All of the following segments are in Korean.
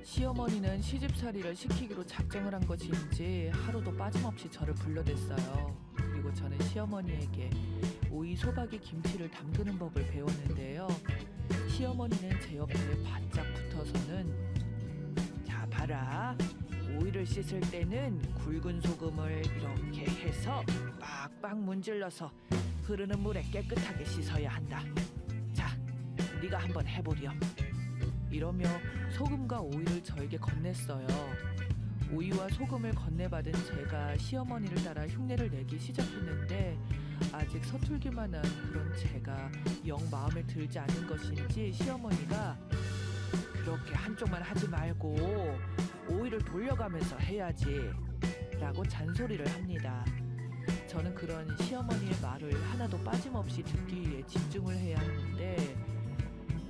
시어머니는 시집살이를 시키기로 작정을 한 것인지 하루도 빠짐없이 저를 불러댔어요. 그리고 저는 시어머니에게 오이, 소박이, 김치를 담그는 법을 배웠는데요. 시어머니는 제 옆에 바짝 붙어서는 자 봐라, 오이를 씻을 때는 굵은 소금을 이렇게 해서 빡빡 문질러서 흐르는 물에 깨끗하게 씻어야 한다. 자, 네가 한번 해보렴. 이러며 소금과 오이를 저에게 건넸어요. 오이와 소금을 건네받은 제가 시어머니를 따라 흉내를 내기 시작했는데 아직 서툴기만 한 그런 제가 영 마음에 들지 않는 것인지 시어머니가 그렇게 한쪽만 하지 말고 오이를 돌려가면서 해야지 라고 잔소리를 합니다. 저는 그런 시어머니의 말을 하나도 빠짐없이 듣기 위해 집중을 해야 하는데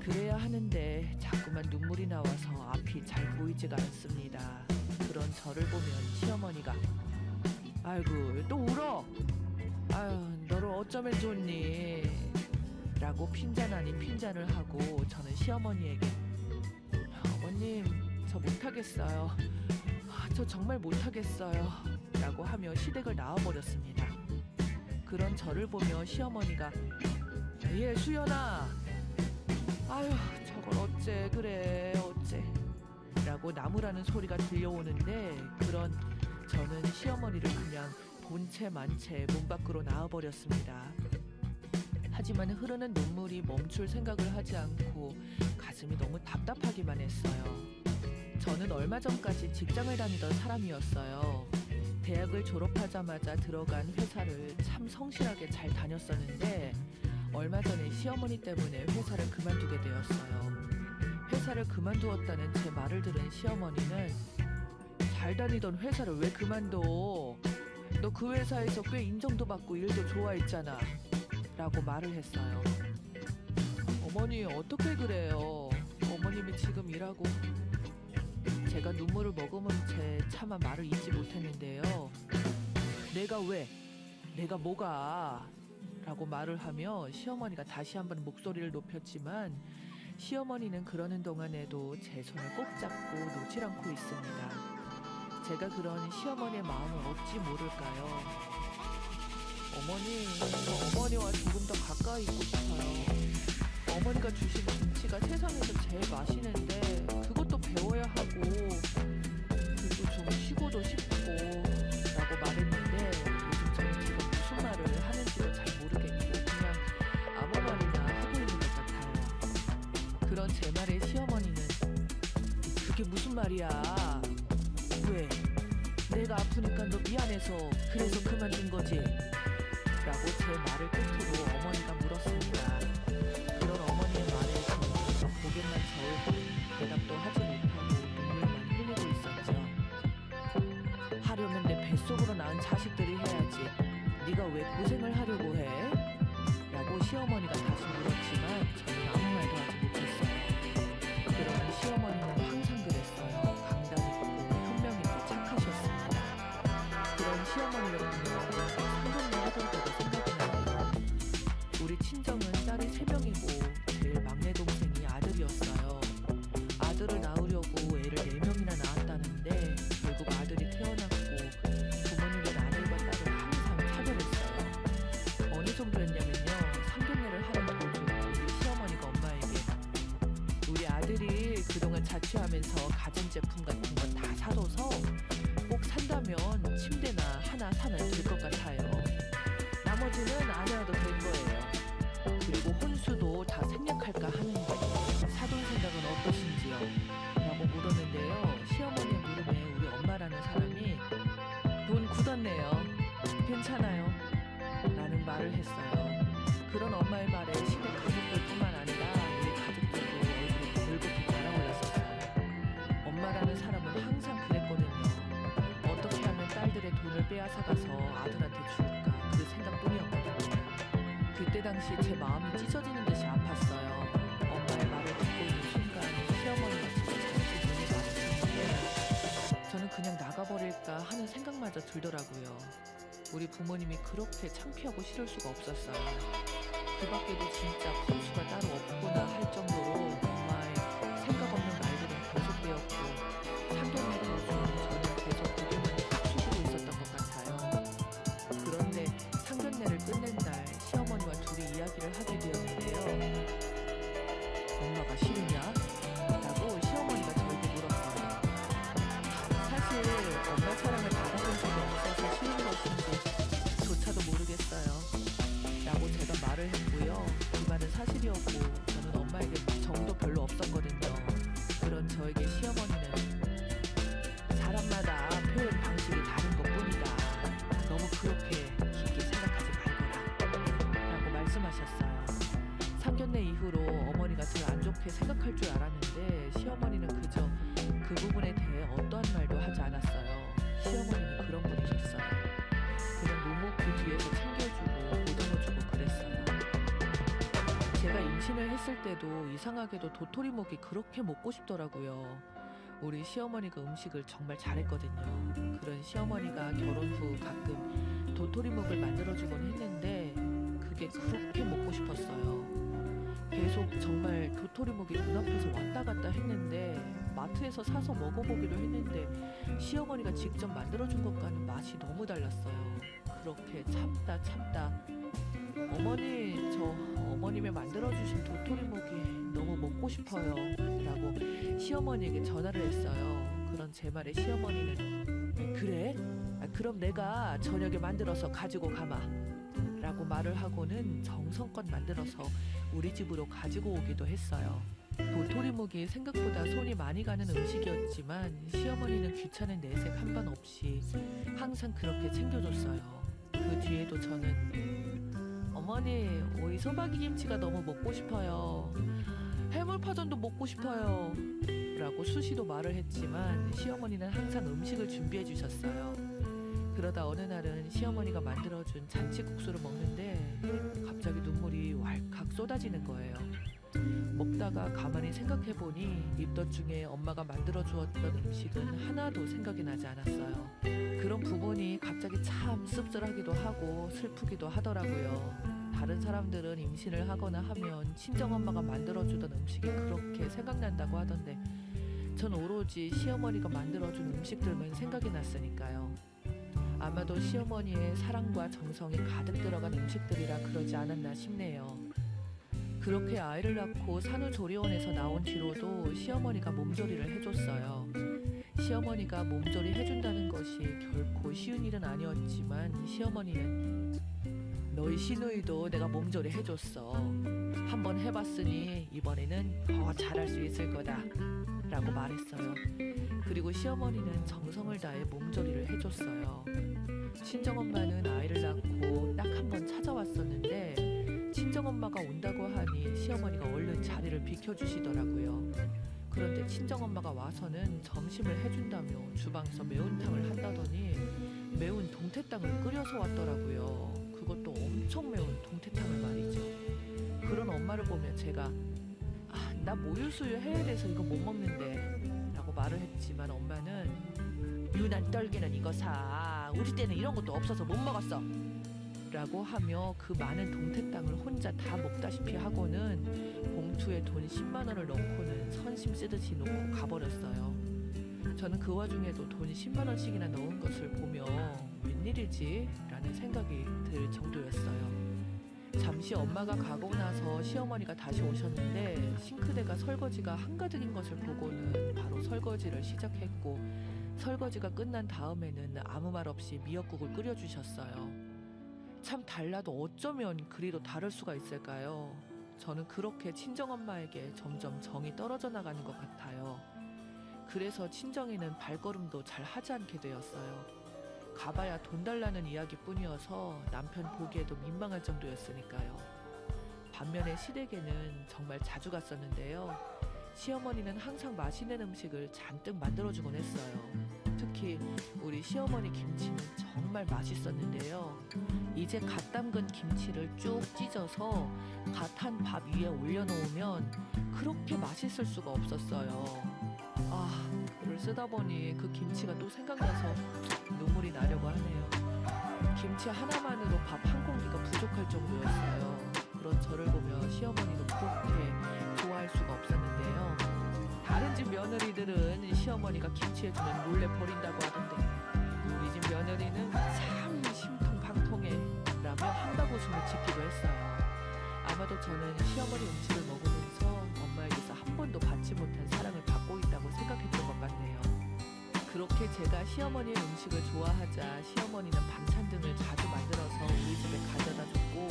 그래야 하는데 자꾸만 눈물이 나와서 앞이 잘 보이지가 않습니다. 그런 저를 보면 시어머니가 아이고 또 울어? 아유 너를 어쩌면 좋니? 라고 핀잔 아닌 핀잔을 하고 저는 시어머니에게 어머님 저 못하겠어요. 저 정말 못하겠어요. 라고 하며 시댁을 나와버렸습니다. 그런 저를 보며 시어머니가 예 수연아 아유 저걸 어째 그래 어째 라고 나무라는 소리가 들려오는데 그런 저는 시어머니를 그냥 본체 만체 문 밖으로 나와버렸습니다. 하지만 흐르는 눈물이 멈출 생각을 하지 않고 가슴이 너무 답답하기만 했어요. 저는 얼마 전까지 직장을 다니던 사람이었어요. 대학을 졸업하자마자 들어간 회사를 참 성실하게 잘 다녔었는데 얼마 전에 시어머니 때문에 회사를 그만두게 되었어요. 회사를 그만두었다는 제 말을 들은 시어머니는 잘 다니던 회사를 왜 그만둬? 너 그 회사에서 꽤 인정도 받고 일도 좋아했잖아 라고 말을 했어요. 어머니 어떻게 그래요? 어머님이 지금 일하고 제가 눈물을 머금은 채 차마 말을 잇지 못했는데요. 내가 왜? 내가 뭐가? 라고 말을 하며 시어머니가 다시 한번 목소리를 높였지만 시어머니는 그러는 동안에도 제 손을 꼭 잡고 놓질 않고 있습니다. 제가 그런 시어머니의 마음을 어찌 모를까요? 어머니, 저 어머니와 조금 더 가까이 있고 싶어요. 어머니가 주신 김치가 세상에서 제일 맛있는데 그것도 배워야 하고 그리고 좀 쉬고도 싶고 라고 말했는데 요즘 저는 지금 무슨 말을 하는지도 잘 모르겠고 그냥 아무 말이나 하고 있는 것 같아요. 그런 제 말에 시어머니는 그게 무슨 말이야? 왜? 내가 아프니까 너 미안해서 그래서 그만둔 거지? 라고 제 말을 끝으로 어머니가 물었습니다. 그런 어머니의 말에 저는 고개만 저으고 대답도 하지 못하고 눈물만 흘리고 있었죠. 하려면 내 뱃속으로 낳은 자식들이 해야지. 네가 왜 고생을 하려고 해? 라고 시어머니가 다시 물었지만 저는 아무 말도 하지 못했어요. 그러나 시어머니는 항상 그랬어요. 강단 있고 현명 있고 착하셨습니다. 그런 시어머니를 보면 상견례 하던 때가 생각이 나요. 우리 친정은 딸이 3명이고 제일 막내 동생이 아들이었어요. 아들을 낳으려고 애를 4명이나 낳았다는데 결국 아들이 태어났고 부모님은 아들과 딸을 항상 차별했어요. 어느 정도였냐면요. 상견례를 하던 도중 우리 시어머니가 엄마에게 우리 아들이 그동안 자취하면서 가전제품 같은 건 다 사둬서 꼭 산다면 침대나 하나 사면 될 것 같아요. 나머지는 안 해도 될 거예요. 그리고 혼수도 다 생략할까 하는데 사돈 생각은 어떠신지요? 라고 물었는데요. 시어머니의 물음에 우리 엄마라는 사람이 돈 굳었네요. 괜찮아요. 라는 말을 했어요. 그런 엄마의 말에 시댁 가족들뿐만 아니라 우리 가족들도 얼굴이 붉게 달아올랐었어요. 엄마라는 사람은 항상 그랬거든요. 어떻게 하면 딸들의 돈을 빼앗아가서 아들한테 줄까 그 생각뿐이었거든요. 그때 당시 제 마음이 찢어지는 듯이 아팠어요. 엄마의 말을 듣고 있는 순간 시어머니가 진짜 잠시 눈이 마주쳤는데 저는 그냥 나가버릴까 하는 생각마저 들더라고요. 우리 부모님이 그렇게 창피하고 싫을 수가 없었어요. 그 밖에도 진짜 푼수가 따로 없구나 할 정도로 엄마의 생각 없는 말들은 계속되었고 그런 저에게 시어머니는 사람마다 표현 방식이 다른 것뿐이다. 너무 그렇게 깊게 생각하지 말거라 라고 말씀하셨어요. 상견례 이후로 어머니가 저를 안 좋게 생각할 줄 알았는데 시어머니는 그저 그 부분에 대해 어떠한 말도 하지 않았어요. 시어머니는 그런 분이셨어요. 그냥 묵묵히 뒤에서 챙겨주고 보듬어주고 그랬어요. 제가 임신을 했을 때도 이상하게도 도토리묵이 그렇게 먹고 싶더라고요. 우리 시어머니가 음식을 정말 잘했거든요. 그런 시어머니가 결혼 후 가끔 도토리묵을 만들어주곤 했는데 그게 그렇게 먹고 싶었어요. 계속 정말 도토리묵이 눈앞에서 왔다 갔다 했는데 마트에서 사서 먹어보기로 했는데 시어머니가 직접 만들어준 것과는 맛이 너무 달랐어요. 그렇게 참다 어머니, 저 어머님의 만들어주신 도토리묵이 너무 먹고 싶어요 라고 시어머니에게 전화를 했어요. 그런 제 말에 시어머니는 그래? 그럼 내가 저녁에 만들어서 가지고 가마 라고 말을 하고는 정성껏 만들어서 우리 집으로 가지고 오기도 했어요. 도토리묵이 생각보다 손이 많이 가는 음식이었지만 시어머니는 귀찮은 내색 한 번 없이 항상 그렇게 챙겨줬어요. 그 뒤에도 저는 어머니, 오이 소박이 김치가 너무 먹고 싶어요. 해물파전도 먹고 싶어요 라고 수시로 말을 했지만 시어머니는 항상 음식을 준비해 주셨어요. 그러다 어느 날은 시어머니가 만들어준 잔치국수를 먹는데 갑자기 눈물이 왈칵 쏟아지는 거예요. 먹다가 가만히 생각해보니 입덧 중에 엄마가 만들어주었던 음식은 하나도 생각이 나지 않았어요. 그런 부분이 갑자기 참 씁쓸하기도 하고 슬프기도 하더라고요. 다른 사람들은 임신을 하거나 하면 친정엄마가 만들어주던 음식이 그렇게 생각난다고 하던데 전 오로지 시어머니가 만들어준 음식들만 생각이 났으니까요. 아마도 시어머니의 사랑과 정성이 가득 들어간 음식들이라 그러지 않았나 싶네요. 그렇게 아이를 낳고 산후조리원에서 나온 뒤로도 시어머니가 몸조리를 해줬어요. 시어머니가 몸조리 해준다는 것이 결코 쉬운 일은 아니었지만 시어머니는 너희 시누이도 내가 몸조리 해줬어. 한번 해봤으니 이번에는 더 잘할 수 있을 거다 라고 말했어요. 그리고 시어머니는 정성을 다해 몸조리를 해줬어요. 친정엄마는 아이를 낳고 딱 한 번 찾아왔었는데 친정엄마가 온다고 하니 시어머니가 얼른 자리를 비켜주시더라고요. 그런데 친정엄마가 와서는 점심을 해준다며 주방에서 매운탕을 한다더니 매운 동태탕을 끓여서 왔더라고요. 그것도 엄청 매운 동태탕을 말이죠. 그런 엄마를 보면 제가 나 모유수유 해야 돼서 이거 못 먹는데 라고 말을 했지만 엄마는 유난 떨기는 이거 사. 우리 때는 이런 것도 없어서 못 먹었어 라고 하며 그 많은 동태탕을 혼자 다 먹다시피 하고는 봉투에 돈 10만 원을 넣고는 선심 쓰듯이 놓고 가버렸어요. 저는 그 와중에도 돈 10만 원씩이나 넣은 것을 보며 웬일이지? 라는 생각이 들 정도였어요. 잠시 엄마가 가고 나서 시어머니가 다시 오셨는데 싱크대가 설거지가 한가득인 것을 보고는 바로 설거지를 시작했고 설거지가 끝난 다음에는 아무 말 없이 미역국을 끓여주셨어요. 참 달라도 어쩌면 그리도 다를 수가 있을까요? 저는 그렇게 친정엄마에게 점점 정이 떨어져 나가는 것 같아요. 그래서 친정에는 발걸음도 잘 하지 않게 되었어요. 가봐야 돈 달라는 이야기뿐이어서 남편 보기에도 민망할 정도였으니까요. 반면에 시댁에는 정말 자주 갔었는데요. 시어머니는 항상 맛있는 음식을 잔뜩 만들어주곤 했어요. 특히 우리 시어머니 김치는 정말 맛있었는데요. 이제 갓 담근 김치를 쭉 찢어서 갓 한 밥 위에 올려놓으면 그렇게 맛있을 수가 없었어요. 글을 쓰다 보니 그 김치가 또 생각나서 눈물이 나려고 하네요. 김치 하나만으로 밥 한 공기가 부족할 정도였어요. 그런 저를 보며 시어머니도 그렇게 좋아할 수가 없었는데요. 다른 집 며느리들은 시어머니가 김치 해주면 몰래 버린다고 하던데 우리 집 며느리는 참 심통방통해 라며 한바구음을 짓기도 했어요. 아마도 저는 시어머니 음식을 먹으면서 엄마에게서 한 번도 받지 못한 사랑을 받고 있다고 생각했던 것 같네요. 그렇게 제가 시어머니의 음식을 좋아하자 시어머니는 반찬 등을 자주 만들어서 우리 집에 가져다 줬고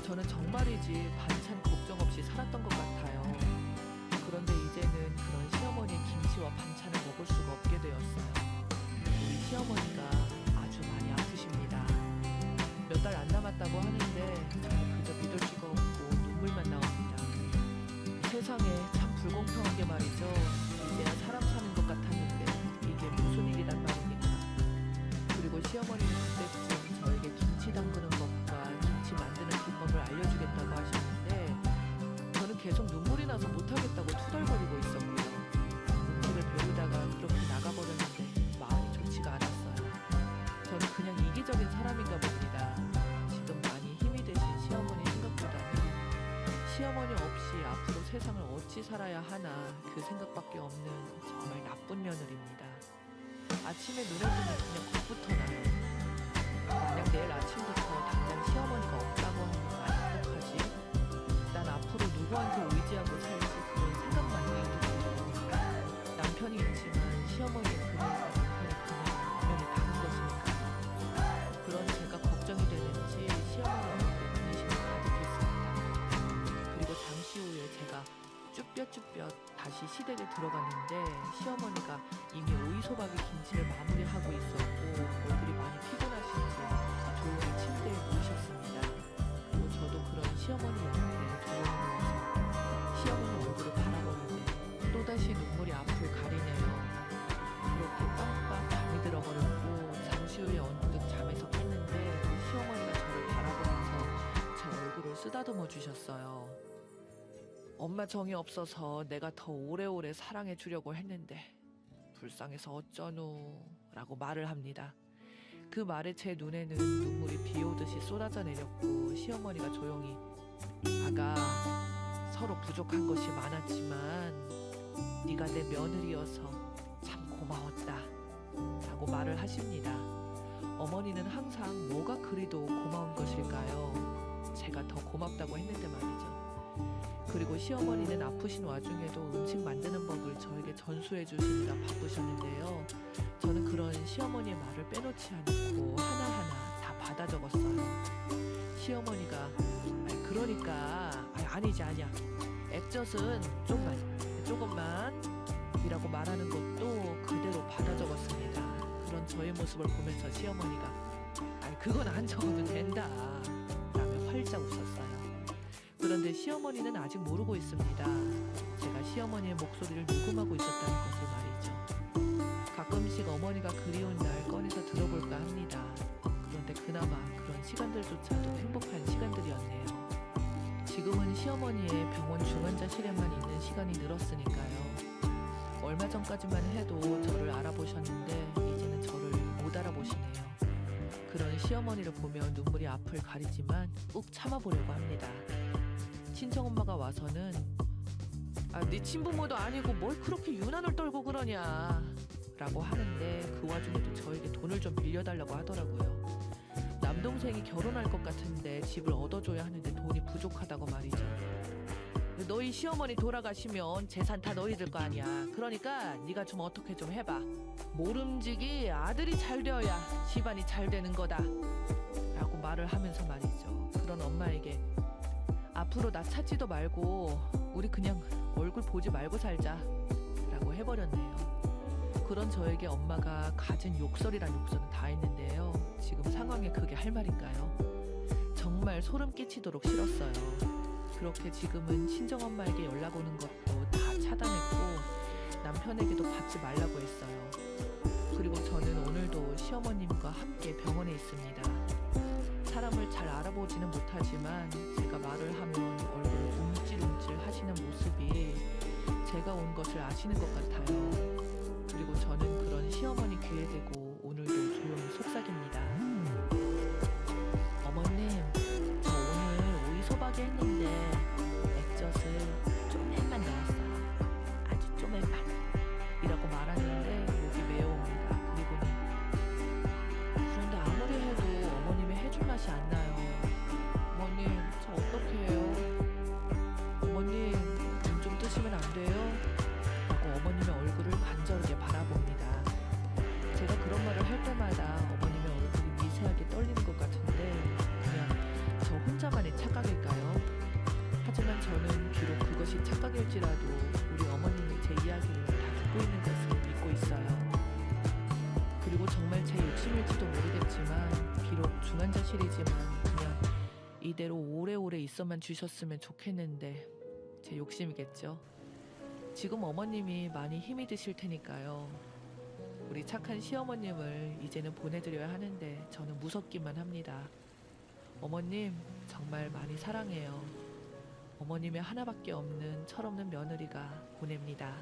저는 정말이지 반찬 걱정 없이 살았던 것 같아요. 그런 그런데 이제는 그런 시어머니의 김치와 반찬을 먹을 수가 없게 되었어요. 우리 시어머니가 아주 많이 아프십니다. 몇 달 안 남았다고 하는데 저는 그저 믿을 수가 없고 눈물만 나옵니다. 세상에 참 불공평한 게 말이죠. 이제야 사람 사는 것 같았는데 이게 무슨 일이란 말입니까? 그리고 시어머니는 그때쯤 저에게 김치 담그는 법과 김치 만드는 비법을 알려주겠다고 하셨는데 저는 계속 눈물이 나서 못하겠다고 투덜거리고 있었고요. 음식을 배우다가 그렇게 나가버렸는데 마음이 좋지가 않았어요. 저는 그냥 이기적인 사람인가 봅니다. 지금 많이 힘이 되신 시어머니 생각보다는 시어머니 없이 앞으로 세상을 어찌 살아야 하나 그 생각밖에 없는 정말 나쁜 며느리입니다. 아침에 눈에 뜨면 그냥 겁부터 나요. 만약 내일 아침부터 당장 시어머니가 없다고 하면 난 어떡하지? 난 앞으로 누구한테 의지하고 살지 그런 생각만 해도 들어요. 남편이 있지만 시어머니는 그녀가 남편의 그녀는 다른 것이니까 그런 제가 걱정이 되는지 시어머니한테 근심이 가득했습니다. 그리고 잠시 후에 제가 쭈뼛쭈뼛 다시 시댁에 들어갔는데 시어머니가 이미 오이소박이 김치를 마무리하고 있었고 얼굴이 많이 피곤하신지 조용히 침대에 누우셨습니다. 그리고 저도 그런 시어머니 옆에 조용히 누워서 시어머니 얼굴을 바라보는데 또다시 눈물이 앞을 가리네요. 그렇게 깜빡 잠이 들어버렸고 잠시 후에 언뜻 잠에서 깼는데 시어머니가 저를 바라보면서 제 얼굴을 쓰다듬어 주셨어요. 엄마 정이 없어서 내가 더 오래오래 사랑해 주려고 했는데 불쌍해서 어쩌누 라고 말을 합니다. 그 말에 제 눈에는 눈물이 비 오듯이 쏟아져 내렸고 시어머니가 조용히 아가 서로 부족한 것이 많았지만 네가 내 며느리여서 참 고마웠다 라고 말을 하십니다. 어머니는 항상 뭐가 그리도 고마운 것일까요? 제가 더 고맙다고 했는데 말이죠. 그리고 시어머니는 아프신 와중에도 음식 만드는 법을 저에게 전수해 주시느라 바쁘셨는데요. 저는 그런 시어머니의 말을 빼놓지 않고 하나하나 다 받아 적었어요. 시어머니가 그러니까 아니지 아니야. 액젓은 조금만 이라고 말하는 것도 그대로 받아 적었습니다. 그런 저의 모습을 보면서 시어머니가 그건 안 적어도 된다 라며 활짝 웃었어요. 그런데 시어머니는 아직 모르고 있습니다. 제가 시어머니의 목소리를 녹음하고 있었다는 것을 말이죠. 가끔씩 어머니가 그리운 날 꺼내서 들어볼까 합니다. 그런데 그나마 그런 시간들조차도 행복한 시간들이었네요. 지금은 시어머니의 병원 중환자실에만 있는 시간이 늘었으니까요. 얼마 전까지만 해도 저를 알아보셨는데 이제는 저를 못 알아보시네요. 그런 시어머니를 보면 눈물이 앞을 가리지만 꾹 참아보려고 합니다. 친정엄마가 와서는 네 친부모도 아니고 뭘 그렇게 유난을 떨고 그러냐 라고 하는데 그 와중에도 저에게 돈을 좀 빌려달라고 하더라고요. 남동생이 결혼할 것 같은데 집을 얻어줘야 하는데 돈이 부족하다고 말이죠. 너희 시어머니 돌아가시면 재산 다 너희들 거 아니야. 그러니까 네가 좀 어떻게 좀 해봐. 모름지기 아들이 잘 되어야 집안이 잘 되는 거다 라고 말을 하면서 말이죠. 그런 엄마에게 앞으로 나 찾지도 말고 우리 그냥 얼굴 보지 말고 살자 라고 해버렸네요. 그런 저에게 엄마가 갖은 욕설이란 욕설은 다 했는데요. 지금 상황에 그게 할 말인가요? 정말 소름 끼치도록 싫었어요. 그렇게 지금은 친정엄마에게 연락 오는 것도 다 차단했고 남편에게도 받지 말라고 했어요. 그리고 저는 오늘도 시어머님과 함께 병원에 있습니다. 사람을 잘 알아보지는 못하지만 제가 말을 하면 얼굴을 움찔움찔 하시는 모습이 제가 온 것을 아시는 것 같아요. 그리고 저는 그런 시어머니 귀에 대고 오늘도 조용히 속삭입니다. 어머님, 저 오늘 오이소박이 했는데 액젓을 좀만 넣었어요. 아주 좀만 이라고 말하는데 목이 메어옵니다. 그리고는 그런데 아무리 해도 어머님이 해줄 맛이 안 나요. 어머님, 저 어떻게 해요? 어머님, 눈 좀 뜨시면 안 돼요? 라고 어머님의 얼굴을 사실이지만 그냥 이대로 오래오래 있어만 주셨으면 좋겠는데 제 욕심이겠죠. 지금 어머님이 많이 힘이 드실 테니까요. 우리 착한 시어머님을 이제는 보내드려야 하는데 저는 무섭기만 합니다. 어머님 정말 많이 사랑해요. 어머님의 하나밖에 없는 철없는 며느리가 보냅니다.